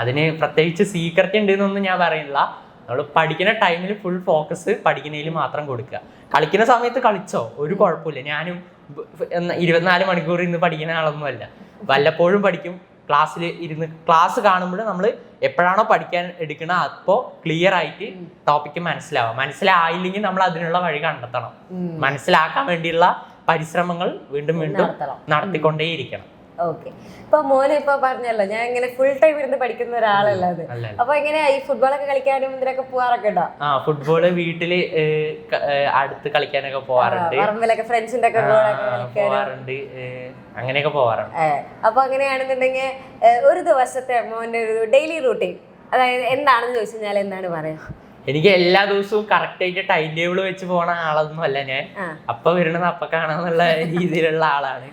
അതിന് പ്രത്യേകിച്ച് സീക്രട്ട് ഉണ്ട് എന്നൊന്നും ഞാൻ പറയുന്നില്ല. നമ്മൾ പഠിക്കുന്ന ടൈമിൽ ഫുൾ ഫോക്കസ് പഠിക്കുന്നതിൽ മാത്രം കൊടുക്കുക. കളിക്കുന്ന സമയത്ത് കളിച്ചോ, ഒരു കുഴപ്പമില്ല. ഞാനും 24 മണിക്കൂർ ഇരുന്ന് പഠിക്കുന്ന ആളൊന്നുമല്ല. വല്ലപ്പോഴും പഠിക്കും. ക്ലാസ് കാണുമ്പോൾ നമ്മൾ എപ്പോഴാണോ പഠിക്കാൻ എടുക്കണം അപ്പോൾ ക്ലിയർ ആയിട്ട് ടോപ്പിക്ക് മനസ്സിലായില്ലെങ്കിൽ നമ്മൾ അതിനുള്ള വഴി കണ്ടെത്തണം. മനസ്സിലാക്കാൻ വേണ്ടിയുള്ള പരിശ്രമങ്ങൾ വീണ്ടും നടത്തിക്കൊണ്ടേയിരിക്കണം. ഓക്കെ. ഇപ്പൊ മോനെ ഇപ്പൊ പറഞ്ഞല്ലോ ഞാൻ ഇങ്ങനെ ഫുൾ ടൈം ഇരുന്ന് പഠിക്കുന്ന ഒരാളല്ല. അത് അപ്പൊ എങ്ങനെയാ ഈ ഫുട്ബോളൊക്കെ കളിക്കാനും ഇതിനൊക്കെ പോവാറൊക്കെ ഉണ്ടോ? ഫുട്ബോള് വീട്ടില് അടുത്ത് കളിക്കാനൊക്കെ പോവാറുണ്ട്. പറമ്പിലൊക്കെ ഫ്രണ്ട്സിന്റെ ഒക്കെ പോവാറുണ്ട്. അങ്ങനെയൊക്കെ പോവാറുണ്ട്. അപ്പൊ അങ്ങനെയാണെന്നുണ്ടെങ്കിൽ ഒരു ദിവസത്തെ മോന്റെ ഒരു ഡെയിലി റൂട്ടീൻ അതായത് എന്താണെന്ന് ചോദിച്ചു കഴിഞ്ഞാൽ എന്താണ് പറയാ? എനിക്ക് എല്ലാ ദിവസവും കറക്റ്റ് ആയിട്ട് ടൈം ടേബിൾ വെച്ച് പോണ ആളൊന്നും അല്ല ഞാൻ. അപ്പൊ വരണത് അപ്പൊ കാണാന്നുള്ള രീതിയിലുള്ള ആളാണ്.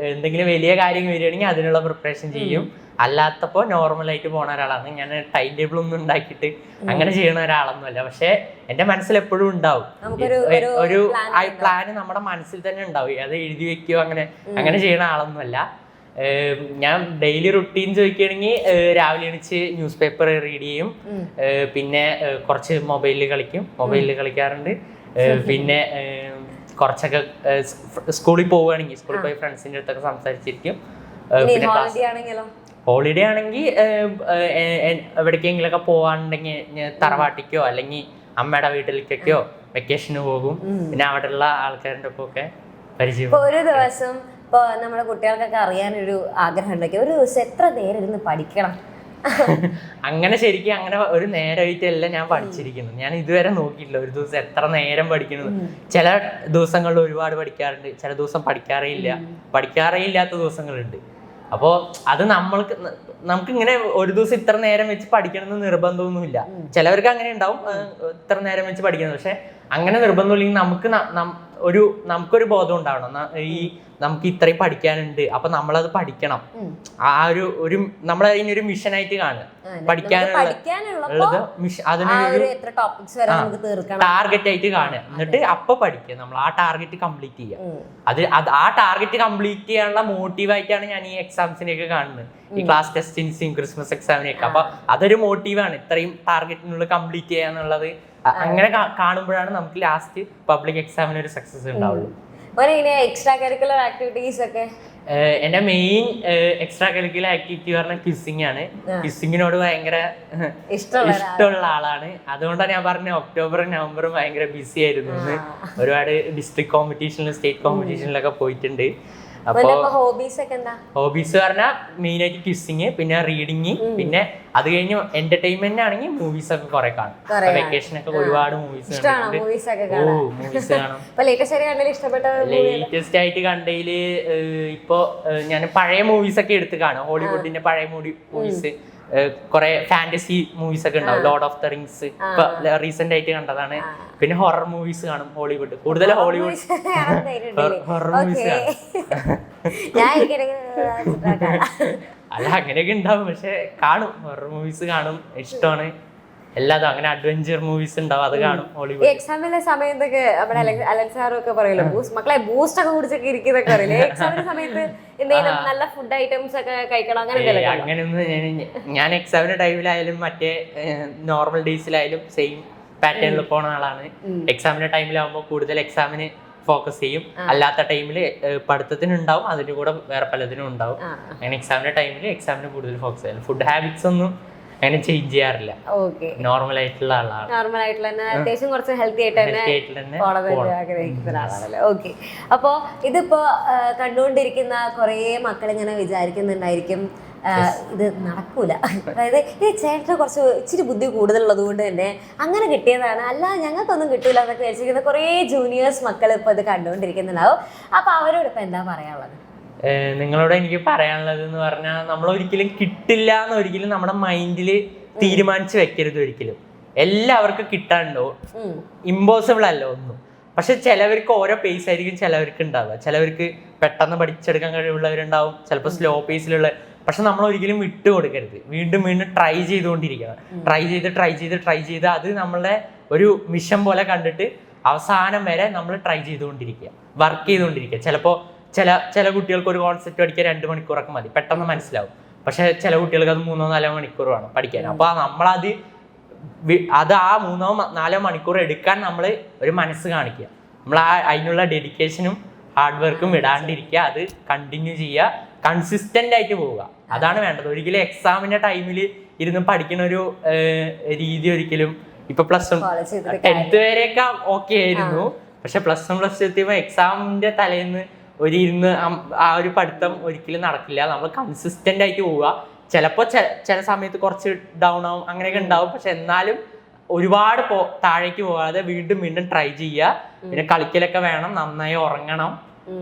എന്തെങ്കിലും വലിയ കാര്യം വരികയാണെങ്കിൽ അതിനുള്ള പ്രിപ്പറേഷൻ ചെയ്യും. അല്ലാത്തപ്പോൾ നോർമലായിട്ട് പോണ ഒരാളാണ് ഞാൻ. ടൈം ടേബിൾ ഒന്നും ഉണ്ടാക്കിയിട്ട് അങ്ങനെ ചെയ്യുന്ന ഒരാളൊന്നും അല്ല. പക്ഷെ എൻ്റെ മനസ്സിൽ എപ്പോഴും ഉണ്ടാവും ഒരു പ്ലാന് നമ്മുടെ മനസ്സിൽ തന്നെ ഉണ്ടാവും. അത് എഴുതി വെക്കുകയോ അങ്ങനെ ചെയ്യുന്ന ആളൊന്നും അല്ല ഞാൻ. ഡെയിലി റുട്ടീൻ ചോദിക്കുകയാണെങ്കിൽ രാവിലെ എണീച്ച് ന്യൂസ് പേപ്പർ റീഡ് ചെയ്യും. പിന്നെ കുറച്ച് മൊബൈലിൽ കളിക്കാറുണ്ട്. പിന്നെ കുറച്ചൊക്കെ സ്കൂളിൽ പോവുകയാണെങ്കിൽ സ്കൂളിൽ പോയി ഫ്രണ്ട്സിൻ്റെ അടുത്തൊക്കെ സംസാരിച്ചിരിക്കും. പിന്നെ ഹോളിഡേ ആണെങ്കിൽ എവിടേക്കെങ്കിലൊക്കെ പോവാണ്ടെങ്കിൽ തറവാട്ടിക്കോ അല്ലെങ്കിൽ അമ്മയുടെ വീട്ടിലേക്കൊക്കെയോ വെക്കേഷന് പോകും. പിന്നെ അവിടെയുള്ള ആൾക്കാരുടെ ഒക്കെ പരിചയം. ഒരു ദിവസം ഇപ്പോൾ നമ്മുടെ കുട്ടികൾക്കൊക്കെ അറിയാനൊരു ആഗ്രഹം ഉണ്ടെങ്കിൽ ഒരു ദിവസം എത്ര നേരം ഇരുന്ന് പഠിക്കണം? അങ്ങനെ ശരിക്കും അങ്ങനെ ഒരു നേരമായിട്ടല്ല ഞാൻ പഠിച്ചിരിക്കുന്നത്. ഞാൻ ഇതുവരെ നോക്കിയിട്ടില്ല ഒരു ദിവസം എത്ര നേരം പഠിക്കുന്നത്. ചില ദിവസങ്ങളിൽ ഒരുപാട് പഠിക്കാറുണ്ട്, ചില ദിവസം പഠിക്കാറേ ഇല്ലാത്ത ദിവസങ്ങളുണ്ട്. അപ്പോൾ അത് നമുക്ക് ഇങ്ങനെ ഒരു ദിവസം ഇത്ര നേരം വെച്ച് പഠിക്കണമെന്ന് നിർബന്ധമൊന്നുമില്ല. ചിലവർക്ക് അങ്ങനെ ഉണ്ടാവും, ഇത്ര നേരം വെച്ച് പഠിക്കുന്നത്. പക്ഷെ അങ്ങനെ നിർബന്ധമില്ലെങ്കിൽ നമുക്കൊരു ബോധം ഉണ്ടാവണം. നമുക്ക് ഇത്രയും പഠിക്കാനുണ്ട്, അപ്പൊ നമ്മളത് പഠിക്കണം. ആ ഒരു നമ്മളതിനൊരു മിഷനായിട്ട് കാണുക. പഠിക്കാനുള്ളത് അതിനൊരു ടാർഗറ്റ് ആയിട്ട് കാണുക. എന്നിട്ട് അപ്പൊ പഠിക്കുക. നമ്മൾ ആ ടാർഗറ്റ് കംപ്ലീറ്റ് ചെയ്യുക. ആ ടാർഗറ്റ് കംപ്ലീറ്റ് ചെയ്യാനുള്ള മോട്ടീവായിട്ടാണ് ഞാൻ ഈ എക്സാംസിനെയൊക്കെ കാണുന്നത്. ഈ ക്ലാസ് ടെസ്റ്റിൻസിയും ക്രിസ്മസ് എക്സാമിനെയൊക്കെ. അപ്പൊ അതൊരു മോട്ടീവാണ്. ഇത്രയും ടാർഗറ്റിനുള്ളിൽ കംപ്ലീറ്റ് ചെയ്യാന്നുള്ളത് അങ്ങനെ കാണുമ്പോഴാണ് നമുക്ക് ലാസ്റ്റ് പബ്ലിക് എക്സാമിന് ഒരു സക്സസ് ഉണ്ടാവുള്ളൂ. എക്സ്ട്രാ കരിക്കുലർ ആക്ടിവിറ്റീസ് ഒക്കെ എന്റെ മെയിൻ എക്സ്ട്രാ കരിക്കുലർ ആക്ടിവിറ്റി പറഞ്ഞ ക്വിസിംഗ് ആണ്. ക്വിസിങ്ങിനോട് ഭയങ്കര ഇഷ്ടമുള്ള ആളാണ്. അതുകൊണ്ടാണ് ഞാൻ പറഞ്ഞ ഒക്ടോബറും നവംബറും ഭയങ്കര ബിസി ആയിരുന്നു. ഒരുപാട് ഡിസ്ട്രിക്ട് കോമ്പറ്റീഷനിലും സ്റ്റേറ്റ് കോമ്പറ്റീഷനിലൊക്കെ പോയിട്ടുണ്ട്. അപ്പൊ ഹോബീസ് പറഞ്ഞാൽ മെയിൻ ആയിട്ട് ക്വിസിങ്, പിന്നെ റീഡിങ്, പിന്നെ അത് കഴിഞ്ഞ് എന്റർടൈൻമെന്റ് ആണെങ്കിൽ മൂവീസ് ഒക്കെ കുറെ കാണും. വെക്കേഷൻ ഒക്കെ ഒരുപാട് മൂവീസ് കാണും. ലേറ്റസ്റ്റ് ആയിട്ട് കണ്ടതില് ഇപ്പൊ ഞാൻ പഴയ മൂവീസ് ഒക്കെ എടുത്ത് കാണും. ഹോളിവുഡിന്റെ പഴയ മൂവീസ്, കുറെ ഫാന്റസി മൂവീസ് ഒക്കെ ഉണ്ടാവും. ലോർഡ് ഓഫ് ദ റിങ്സ് ഇപ്പൊ റീസെന്റ് ആയിട്ട് കണ്ടതാണ്. പിന്നെ ഹൊറർ മൂവീസ് കാണും. ഹോളിവുഡ് കൂടുതൽ ഹോളിവുഡ് ഹൊറർ മൂവീസ് കാണും. അല്ല അങ്ങനെയൊക്കെ ഉണ്ടാവും, പക്ഷെ കാണും. ഹൊറർ മൂവീസ് കാണും, ഇഷ്ടമാണ്. എല്ലാതും അങ്ങനെ അഡ്വഞ്ചർ മൂവീസ് ഉണ്ടാവും, അത് കാണും. ഹോളിവുഡ് എക്സാമിന്റെ സമയത്തൊക്കെ നമ്മുടെ അലൻ ഒക്കെ പറയല്ലോ, മക്കളെ ബൂസ്റ്റ് ഒക്കെ കുടിച്ചൊക്കെ ഇരിക്കുന്നൊക്കെ പറയില്ലേ? എക്സാമിന്റെ സമയത്ത് എന്തെങ്കിലും നല്ല ഫുഡ് ഐറ്റംസ് ഒക്കെ കഴിക്കണം അങ്ങനെയൊന്നും ഞാൻ എക്സാമിന്റെ ടൈമിലായാലും മറ്റേ നോർമൽ ഡേയ്സിലായാലും സെയിം പാറ്റേണിൽ പോണ ആളാണ്. എക്സാമിന്റെ ടൈമിലാവുമ്പോൾ കൂടുതൽ എക്സാമിന് ഫോക്കസ് ചെയ്യും. അല്ലാത്ത ടൈമില് പഠിത്തത്തിനുണ്ടാവും, അതിന്റെ കൂടെ വേറെ പലതിനും ഉണ്ടാവും. അങ്ങനെ എക്സാമിന്റെ ടൈമിൽ എക്സാമിന് കൂടുതൽ ഫോക്കസ് ചെയ്യും. ഫുഡ് ഹാബിറ്റ്സ് ഒന്നും അങ്ങനെ ചേഞ്ച് ചെയ്യാറില്ല. നോർമൽ ആയിട്ടുള്ള ആളാണ്. നോർമൽ ആയിട്ടുള്ള അത്യാവശ്യം കുറച്ച് ഹെൽത്തി ആയിട്ട് ആഗ്രഹിക്കുന്ന. ഓക്കെ. അപ്പോ ഇതിപ്പോ കണ്ടുകൊണ്ടിരിക്കുന്ന കുറേ മക്കൾ ഇങ്ങനെ വിചാരിക്കുന്നുണ്ടായിരിക്കും ഇത് നടക്കൂല, അതായത് ഈ ചേട്ടന് കുറച്ച് ഇച്ചിരി ബുദ്ധി കൂടുതലുള്ളത് കൊണ്ട് തന്നെ അങ്ങനെ കിട്ടിയതാണ്, അല്ല ഞങ്ങൾക്കൊന്നും കിട്ടൂല എന്നൊക്കെ വിചാരിച്ചിരിക്കുന്ന കുറേ ജൂനിയേഴ്സ് മക്കൾ ഇപ്പൊ ഇത് കണ്ടുകൊണ്ടിരിക്കുന്നുണ്ടാവും. അപ്പൊ അവരോട് ഇപ്പൊ എന്താ പറയാനുള്ളത്? നിങ്ങളോട് എനിക്ക് പറയാനുള്ളത് എന്ന് പറഞ്ഞാൽ, നമ്മൾ ഒരിക്കലും കിട്ടില്ല എന്ന് ഒരിക്കലും നമ്മുടെ മൈൻഡിൽ തീരുമാനിച്ച് വെക്കരുത്. ഒരിക്കലും എല്ലാവർക്കും കിട്ടാനുണ്ടോ, ഇമ്പോസിബിൾ അല്ല ഒന്നും. പക്ഷെ ചിലവർക്ക് ഓരോ പേസ് ആയിരിക്കും ചിലവർക്ക് ഉണ്ടാവുക. ചിലവർക്ക് പെട്ടെന്ന് പഠിച്ചെടുക്കാൻ കഴിവുള്ളവരുണ്ടാവും, ചിലപ്പോൾ സ്ലോ പേസിലുള്ള. പക്ഷെ നമ്മൾ ഒരിക്കലും വിട്ടു കൊടുക്കരുത്. വീണ്ടും വീണ്ടും ട്രൈ ചെയ്തുകൊണ്ടിരിക്കണം. ട്രൈ ചെയ്ത് അത് നമ്മളെ ഒരു മിഷൻ പോലെ കണ്ടിട്ട് അവസാനം വരെ നമ്മൾ ട്രൈ ചെയ്തുകൊണ്ടിരിക്കുക, വർക്ക് ചെയ്തുകൊണ്ടിരിക്കുക. ചില കുട്ടികൾക്ക് ഒരു കോൺസെപ്റ്റ് പഠിക്കാൻ 2 മണിക്കൂറൊക്കെ മതി, പെട്ടെന്ന് മനസ്സിലാവും. പക്ഷെ ചില കുട്ടികൾക്ക് അത് 3-4 മണിക്കൂർ വേണം പഠിക്കാൻ. അപ്പൊ നമ്മളത് ആ 3-4 മണിക്കൂർ എടുക്കാൻ നമ്മൾ ഒരു മനസ്സ് കാണിക്കുക. നമ്മൾ അതിനുള്ള ഡെഡിക്കേഷനും ഹാർഡ് വർക്കും വിടാണ്ടിരിക്കുക, അത് കണ്ടിന്യൂ ചെയ്യുക, കൺസിസ്റ്റന്റ് ആയിട്ട് പോവുക. അതാണ് വേണ്ടത്. ഒരിക്കലും എക്സാമിന്റെ ടൈമിൽ ഇരുന്ന് പഠിക്കുന്ന ഒരു രീതി ഒരിക്കലും ഇപ്പൊ +1 10th വരെയൊക്കെ ഓക്കെ ആയിരുന്നു. പക്ഷെ +1 +2 എത്തിയപ്പോൾ എക്സാമിന്റെ തലേന്ന് ആ ഒരു പഠിത്തം ഒരിക്കലും നടക്കില്ല. നമ്മൾ കൺസിസ്റ്റന്റ് ആയിട്ട് പോവുക. ചിലപ്പോൾ ചില സമയത്ത് കുറച്ച് ഡൗൺ ആവും, അങ്ങനെയൊക്കെ ഉണ്ടാവും. പക്ഷെ എന്നാലും ഒരുപാട് താഴേക്ക് പോകാതെ വീണ്ടും ട്രൈ ചെയ്യുക. പിന്നെ കളിക്കലൊക്കെ വേണം, നന്നായി ഉറങ്ങണം.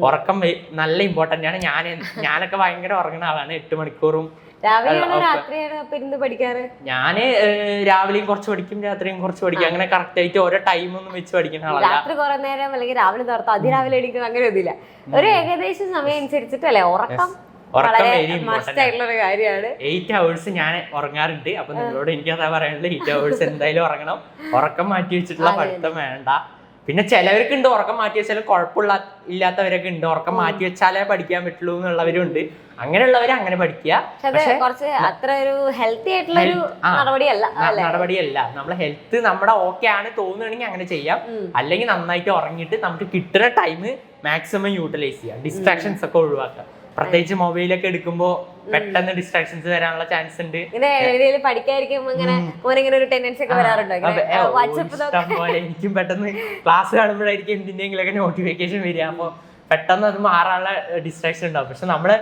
ഉറക്കം നല്ല ഇമ്പോർട്ടന്റ് ആണ്. ഞാനൊക്കെ ഭയങ്കര ഉറങ്ങുന്ന ആളാണ്. 8 മണിക്കൂറും. ഞാന് രാവിലെയും കുറച്ച് പഠിക്കും, രാത്രിയും കുറച്ച് പഠിക്കും. അങ്ങനെ കറക്റ്റ് ആയിട്ട് ഓരോ ടൈം ഒന്നും വെച്ച് പഠിക്കുന്ന ആളല്ല. രാത്രി കുറെ നേരം അല്ലെങ്കിൽ രാവിലെ നേരത്തെ അതിരാവിലെ എണീക്കുന്നത് അങ്ങനെ ഒന്നുമില്ല. ഒരു ഏകദേശം സമയം അനുസരിച്ചിട്ടല്ലേ ഉറക്കം. 8 hours ഞാൻ ഉറങ്ങാറുണ്ട്. അപ്പൊ നിങ്ങളോട് എനിക്ക് അതാ പറയാനുള്ളത്, 8 hours എന്തായാലും ഉറങ്ങണം. ഉറക്കം മാറ്റി വെച്ചിട്ടുള്ള പഠിത്തം വേണ്ട. പിന്നെ ചിലവർക്ക് ഉണ്ട് ഉറക്കം മാറ്റി വെച്ചാലും ഇല്ലാത്തവരൊക്കെ ഉണ്ട്. ഉറക്കം മാറ്റി വെച്ചാലേ പഠിക്കാൻ പറ്റുള്ളൂ എന്നുള്ളവരും ഉണ്ട്. അങ്ങനെയുള്ളവർ അങ്ങനെ പഠിക്കുക. കുറച്ച് അത്ര ഒരു ഹെൽത്തി ആയിട്ടുള്ള നടപടിയല്ല. നമ്മളെ ഹെൽത്ത് നമ്മുടെ ഓക്കെ ആണ് തോന്നുകയാണെങ്കിൽ അങ്ങനെ ചെയ്യാം. അല്ലെങ്കിൽ നന്നായിട്ട് ഉറങ്ങിയിട്ട് നമുക്ക് കിട്ടുന്ന ടൈം മാക്സിമം യൂട്ടിലൈസ് ചെയ്യാം. ഡിസ്ട്രാക്ഷൻസ് ഒക്കെ ഒഴിവാക്കുക. പ്രത്യേകിച്ച് മൊബൈലൊക്കെ എടുക്കുമ്പോൾ പെട്ടെന്ന് ഡിസ്ട്രാക്ഷൻസ് വരാനുള്ള ചാൻസ് ഉണ്ട്. എനിക്കും പെട്ടെന്ന് ക്ലാസ് കാണുമ്പോഴായിരിക്കും എന്തിന്റെങ്കിലൊക്കെ നോട്ടിഫിക്കേഷൻ വരിക. അപ്പോൾ പെട്ടെന്ന് അത് മാറാനുള്ള ഡിസ്ട്രാക്ഷൻ ഉണ്ടാവും. പക്ഷെ നമ്മള്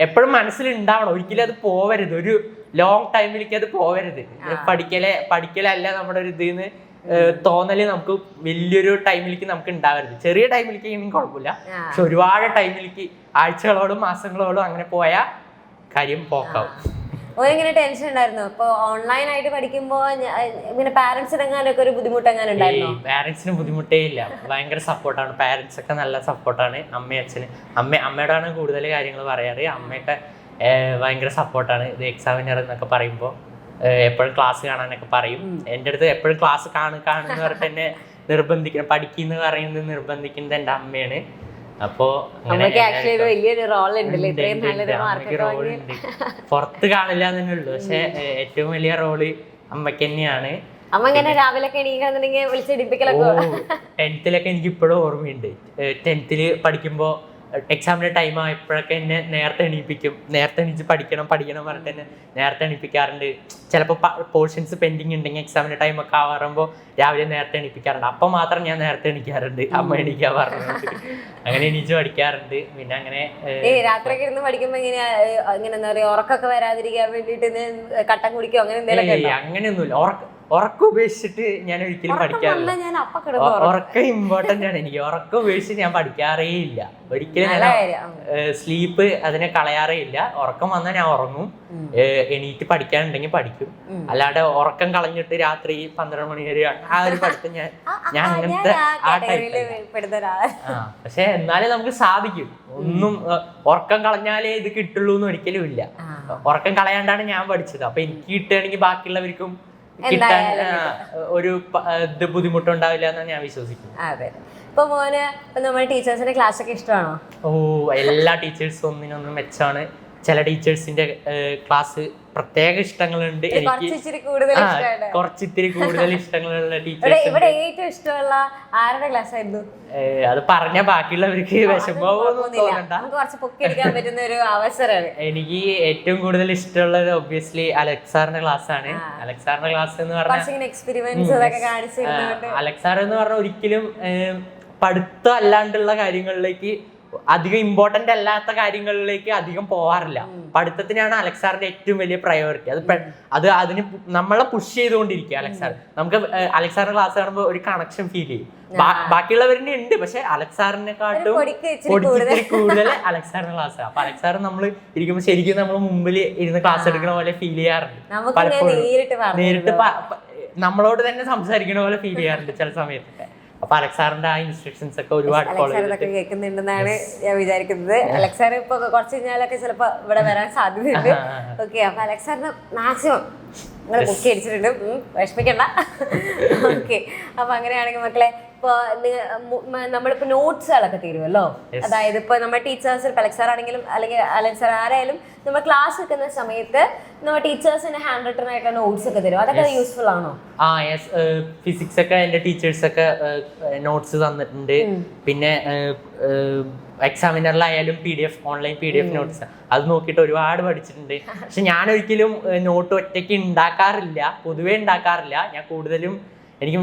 എപ്പോഴും മനസ്സിലുണ്ടാവണം, ഒരിക്കലും അത് പോവരുത്. ഒരു ലോങ് ടൈമിലേക്ക് അത് പോവരുത്. പഠിക്കലല്ല നമ്മുടെ ഒരു ഇതിന്ന് തോന്നല് നമുക്ക് വലിയൊരു ടൈമിലേക്ക് നമുക്ക് ഉണ്ടാവരുത്. ചെറിയ ടൈമിലേക്ക് ഒന്നും കുഴപ്പമില്ല. പക്ഷെ ഒരുപാട് ടൈമിലേക്ക് ആഴ്ചകളോടും മാസങ്ങളോടും അങ്ങനെ പോയാൽ കാര്യം പോക്കാവും. ഓരിങ്ങനെ ടെൻഷൻ ഉണ്ടായിരുന്നു. ഇപ്പൊ ഓൺലൈൻ ആയിട്ട് പഠിക്കുമ്പോ ഇങ്ങനെ പാരന്റ്സിന് എങ്ങാനൊക്കെ ഒരു ബുദ്ധിമുട്ട് എങ്ങനെ ഉണ്ടായിരുന്നു? പാരന്റ്സിന് ബുദ്ധിമുട്ടേ ഇല്ല, ഭയങ്കര സപ്പോർട്ടാണ്. പാരന്റ്സ് ഒക്കെ നല്ല സപ്പോർട്ടാണ്. അമ്മയോടാണ് കൂടുതൽ കാര്യങ്ങൾ പറയാറ്. അമ്മയൊക്കെ ഭയങ്കര സപ്പോർട്ടാണ്. ഇത് എക്സാമിനർ എന്നൊക്കെ പറയുമ്പോൾ എപ്പോഴും ക്ലാസ് കാണാനൊക്കെ പറയും. എൻ്റെ അടുത്ത് എപ്പോഴും ക്ലാസ് കാണുന്ന പറഞ്ഞിട്ട് എന്നെ നിർബന്ധിക്കണം, പഠിക്കുന്ന പറയുന്നത് നിർബന്ധിക്കുന്നത് എൻ്റെ അമ്മയാണ്. അപ്പോ പുറത്ത് കാണില്ല എന്നേ ഉള്ളൂ. പക്ഷെ ഏറ്റവും വലിയ റോള് അമ്മയ്ക്ക് തന്നെയാണ്. അമ്മ ഇങ്ങനെ രാവിലെ ഒക്കെ എണീക്കാന്നുണ്ടെങ്കിൽ വിളിച്ചെടുപ്പിക്കലൊക്കെ 10th എനിക്ക് ഇപ്പോഴും ഓർമ്മയുണ്ട്. 10th പഠിക്കുമ്പോൾ എക്സാമിന്റെ ടൈം ആയപ്പോഴൊക്കെ എന്നെ നേരത്തെ എണീപ്പിക്കും. നേരത്തെ എണീച്ച് പഠിക്കണം പറഞ്ഞിട്ട് എന്നെ നേരത്തെ എണീപ്പിക്കാറുണ്ട്. ചിലപ്പോൾ പോർഷൻസ് പെൻഡിങ് ഉണ്ടെങ്കിൽ എക്സാമിന്റെ ടൈം ഒക്കെ ആവാറുമ്പോൾ രാവിലെ നേരത്തെ എണീപ്പിക്കാറുണ്ട്. അപ്പം മാത്രം ഞാൻ നേരത്തെ എണീക്കാറുണ്ട്, അമ്മ എണീക്കാൻ പറഞ്ഞിട്ട്. അങ്ങനെ എണീച്ച് പഠിക്കാറുണ്ട്. പിന്നെ അങ്ങനെ രാത്രിയൊക്കെ ഇരുന്ന് പഠിക്കുമ്പോ ഇങ്ങനെ എന്താ പറയാ ഉറക്കൊക്കെ വരാതിരിക്കാൻ വേണ്ടിട്ട് കട്ടൻ കുടിക്കോ അങ്ങനെ എന്തെങ്കിലും? അങ്ങനെയൊന്നുമില്ല. ഉറക്കം ഉപേക്ഷിച്ചിട്ട് ഞാൻ ഒരിക്കലും പഠിക്കാറില്ല. ഉറക്കം ഇമ്പോർട്ടന്റ് ആണ് എനിക്ക്. ഉറക്കം ഉപേക്ഷിച്ച് ഞാൻ പഠിക്കാറേ ഇല്ല ഒരിക്കലും. സ്ലീപ്പ് അതിനെ കളയാറേ ഇല്ല. ഉറക്കം വന്നാൽ ഞാൻ ഉറങ്ങും, എണീറ്റ് പഠിക്കാനുണ്ടെങ്കിൽ പഠിക്കും. അല്ലാതെ ഉറക്കം കളഞ്ഞിട്ട് രാത്രി 12 മണി വരെ ആ ഒരു പഠിത്തം ഞാൻ അങ്ങനത്തെ ആ ടൈപ്പില്. പക്ഷെ എന്നാലും നമുക്ക് സാധിക്കും. ഒന്നും ഉറക്കം കളഞ്ഞാലേ ഇത് കിട്ടുള്ളൂ എന്ന് ഒരിക്കലും ഇല്ല. ഉറക്കം കളയാണ്ടാണ് ഞാൻ പഠിച്ചത്. അപ്പൊ എനിക്ക് കിട്ടുകയാണെങ്കിൽ ബാക്കിയുള്ളവർക്കും കിട്ടാൻ ഒരു ബുദ്ധിമുട്ടുണ്ടാവില്ല എന്നാണ് ഞാൻ വിശ്വസിക്കുന്നത്. അതെ. ഇപ്പൊ മോന് നമ്മുടെ ടീച്ചേഴ്സിന്റെ ക്ലാസ് ഒക്കെ ഇഷ്ടമാണോ? എല്ലാ ടീച്ചേഴ്സും ഒന്നിനൊന്നും മെച്ചാണ്. ചില ടീച്ചേഴ്സിന്റെ ക്ലാസ് പ്രത്യേക ഇഷ്ടങ്ങളുണ്ട്. എനിക്ക് കുറച്ചിത്തിരി കൂടുതൽ ഇഷ്ടങ്ങളുള്ള ടീച്ചേഴ്സ്. ഇവിടെ ഏറ്റവും ഇഷ്ടമുള്ള ആരുടെ ക്ലാസ് ആയിരുന്നു? അത് പറഞ്ഞ ബാക്കിയുള്ളവർക്ക് വിഷമമൊന്നും തോന്നണ്ട. പറ്റുന്ന ഒരു അവസരമാണ്. എനിക്ക് ഏറ്റവും കൂടുതൽ ഇഷ്ടമുള്ളത് ഒബ്വിയസ്ലി അലക്സ് സാറിന്റെ ക്ലാസ് ആണ്. അലക്സ് സാറിന്റെ ക്ലാസ് എന്ന് പറഞ്ഞാൽ അലക്സ് സാർ എന്ന് പറഞ്ഞാൽ ഒരിക്കലും പഠിത്തം അല്ലാണ്ടുള്ള കാര്യങ്ങളിലേക്ക്, അധികം ഇമ്പോർട്ടന്റ് അല്ലാത്ത കാര്യങ്ങളിലേക്ക് അധികം പോവാറില്ല. പഠിത്തത്തിനാണ് അലക്സ് സാറിന്റെ ഏറ്റവും വലിയ പ്രയോറിറ്റി. അതിന് നമ്മളെ പുഷ് ചെയ്തുകൊണ്ടിരിക്കുക അലക്സ് സാർ. നമുക്ക് അലക്സ് സാറിന്റെ ക്ലാസ് കാണുമ്പോൾ ഒരു കണക്ഷൻ ഫീൽ ചെയ്യും. ബാക്കിയുള്ളവരുടെ ഉണ്ട്, പക്ഷെ അലക്സ് സാറിനെക്കാട്ടും പൊടിച്ചിരി കൂടുതൽ അലക്സ് സാറിന്റെ ക്ലാസ്. അപ്പൊ അലക്സ് സാർ നമ്മൾ ഇരിക്കുമ്പോൾ ശരിക്കും നമ്മൾ മുമ്പിൽ ഇരുന്ന് ക്ലാസ് എടുക്കുന്ന പോലെ ഫീൽ ചെയ്യാറുണ്ട്. പലപ്പോഴും നേരിട്ട് നമ്മളോട് തന്നെ സംസാരിക്കുന്ന പോലെ ഫീൽ ചെയ്യാറുണ്ട് ചില സമയത്തൊക്കെ. അപ്പൊ അലക്സ് സാറിന്റെ ആ ഇൻസ്ട്രക്ഷൻസ് ഒക്കെ ഒരുപാട് കേൾക്കുന്നുണ്ടെന്നാണ് ഞാൻ വിചാരിക്കുന്നത്. അലക്സ് സാർ ഇപ്പൊ കുറച്ച് കഴിഞ്ഞാലൊക്കെ ചിലപ്പോ ഇവിടെ വരാൻ സാധ്യതയുണ്ട്. ഓക്കെ, അപ്പൊ അലക്സ് സാറിന് മാക്സിമം നിങ്ങൾ ബുക്ക് അടിച്ചിട്ടുണ്ട്, വിഷമിക്കണ്ട. ഓക്കെ, അപ്പൊ അങ്ങനെയാണെങ്കിൽ മക്കളെ ഇപ്പൊ നമ്മളിപ്പോ നോട്ട്സുകളൊക്കെ തീരുമല്ലോ. അതായത് ഇപ്പൊ നമ്മുടെ ടീച്ചേഴ്സ് അലക്സ് സാർ ആണെങ്കിലും അല്ലെങ്കിൽ അലക്സ് സാർ ആരായാലും നമ്മൾ ക്ലാസ് വെക്കുന്ന സമയത്ത് നമ്മുടെ ടീച്ചേഴ്സിന് ഹാൻഡ് റിട്ടൺ ആയിട്ടുള്ള നോട്ട്സ് ഒക്കെ തരും. അതൊക്കെ യൂസ്ഫുൾ ആണോ? ഫിസിക്സ് ഒക്കെ എന്റെ ടീച്ചേഴ്സ് ഒക്കെ നോട്ട്സ് തന്നിട്ടുണ്ട്. പിന്നെ എക്സാമിനറിലായാലും ഓൺലൈൻ PDF നോട്ട്സ് അത് നോക്കിയിട്ട് ഒരുപാട് പഠിച്ചിട്ടുണ്ട്. പക്ഷെ ഞാൻ ഒരിക്കലും നോട്ട് ഒറ്റയ്ക്ക് ഉണ്ടാക്കാറില്ല, പൊതുവേ ഉണ്ടാക്കാറില്ല. ഞാൻ കൂടുതലും എനിക്ക്